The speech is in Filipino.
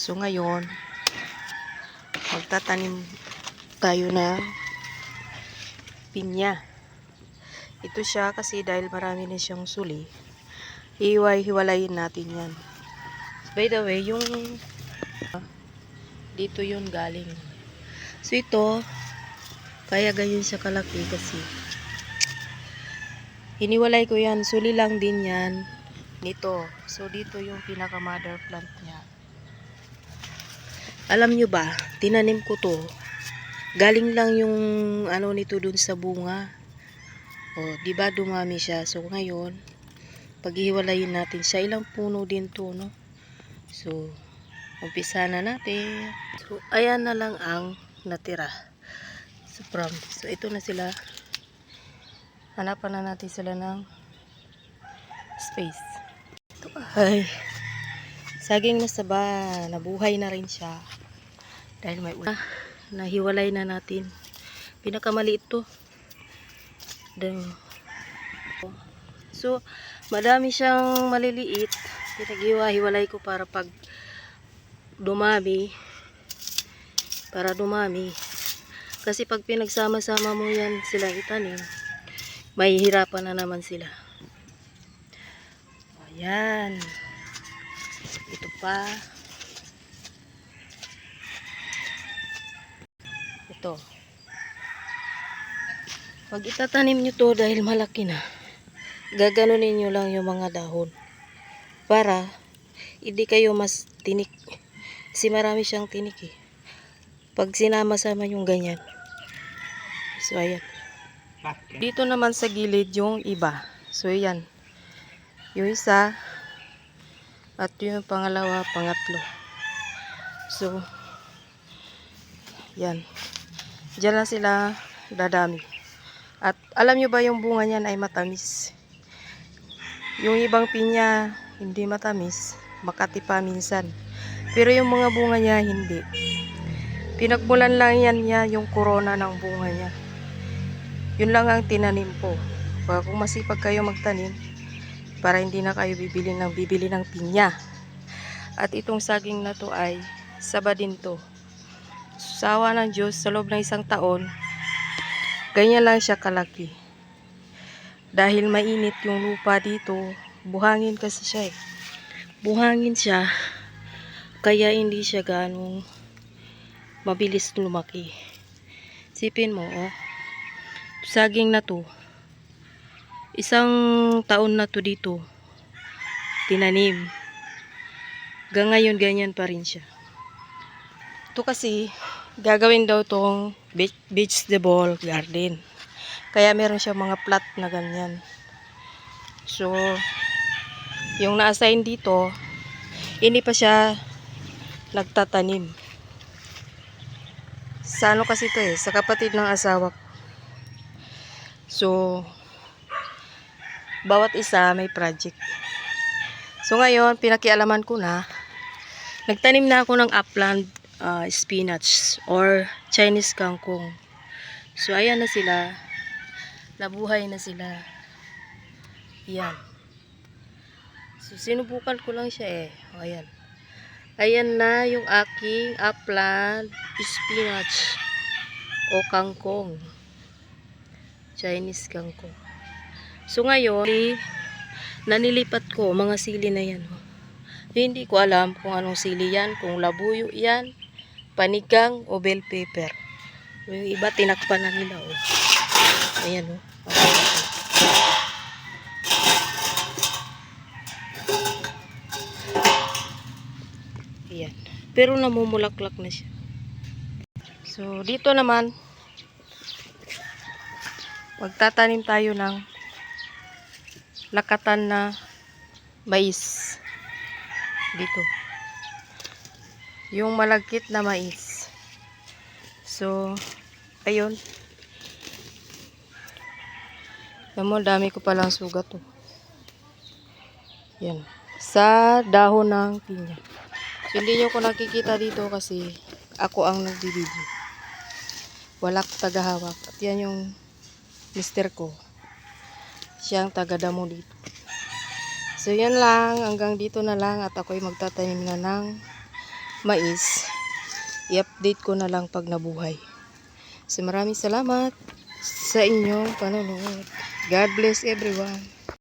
So ngayon, magtatanim tayo ng pinya. Ito siya kasi dahil marami na siyang suli, hiwalayin natin yan. By the way, yung dito yun galing. So ito, kaya ganyan siya kalaki kasi hiniwalay ko yan. Suli lang din yan nito. So dito yung pinaka mother plant niya. Alam nyo ba, tinanim ko to. Galing lang yung ano nito dun sa bunga. O, di ba dumami siya? So ngayon, paghiwalayin natin siya, ilang puno din to, no? So, umpisa na natin. So, ayan na lang ang natira. So, ito na sila. Hanapan na natin sila ng space. Ito ay saging na saba. Nabuhay na rin siya. Dahil may ulan. Nahiwalay na natin. Pinakamaliit to. So, madami siyang maliliit. Pinaghiwa-hiwalay ko para pag dumami. Kasi pag pinagsama-sama mo yan silang itanim, mahihirapan na naman sila. Ayan. Ito pa. Ito. Pag itatanim nyo to dahil malaki na, gaganunin nyo lang yung mga dahon para hindi kayo mas tinik. Kasi marami siyang tinik eh. Pag sinama-sama yung ganyan. So ayan. Dito naman sa gilid yung iba. So ayan. Yung isa at yung pangalawa, pangatlo. So yan. Diyan lang sila dadami. At alam nyo ba yung bunga niyan ay matamis. Yung ibang pinya hindi matamis, makati pa minsan. Pero yung mga bunga niya hindi. Pinagmulan lang yan niya yung corona ng bunga niya. Yun lang ang tinanim ko. Kaya kung masipag kayo magtanim, para hindi na kayo bibili ng pinya. At itong saging na to ay saba din to. Sawa ng Diyos, sa loob ng isang taon, ganyan lang siya kalaki. Dahil mainit yung lupa dito, buhangin kasi siya eh. Buhangin siya, kaya hindi siya ganong mabilis lumaki. Sipin mo, oh. Saging na to, isang taon na to dito, tinanim. Hanggang ngayon, ganyan pa rin siya. Ito kasi, gagawin daw tong vegetable garden. Kaya meron siya mga plot na ganyan. So, yung na-assign dito, hindi pa siya nagtatanim. Sa ano kasi ito eh, sa kapatid ng asawa ko. So, bawat isa may project. So ngayon, pinakialaman ko na, nagtanim na ako ng upland spinach or Chinese kangkong. So ayan na sila. Nabuhay na sila. Yan. So sinubukan ko lang siya eh. O, ayan. Ayan na yung aking upland spinach o kangkong. Chinese kangkong. So ngayon, nanilipat ko mga sili na yan. Hindi ko alam kung anong sili yan, kung labuyo yan, panigang o bell pepper. Yung iba tinakpan na nila oh. Ayan oh. Ayan. Pero namumulaklak na siya. So dito naman, magtatanim tayo ng lakatan na mais. Dito. Yung malagkit na mais. So, ayun. Alam mo, dami ko palang sugat to. Yan. Sa dahon ng pinya. So, hindi nyo ko nakikita dito kasi ako ang nagbibideo. Wala ko tagahawak. At yan yung mister ko. Siyang tagadamo dito. So, yan lang. Hanggang dito na lang. At ako'y magtatanim na ng mais, i-update ko na lang pag nabuhay. So maraming salamat sa inyong panonood. God bless everyone.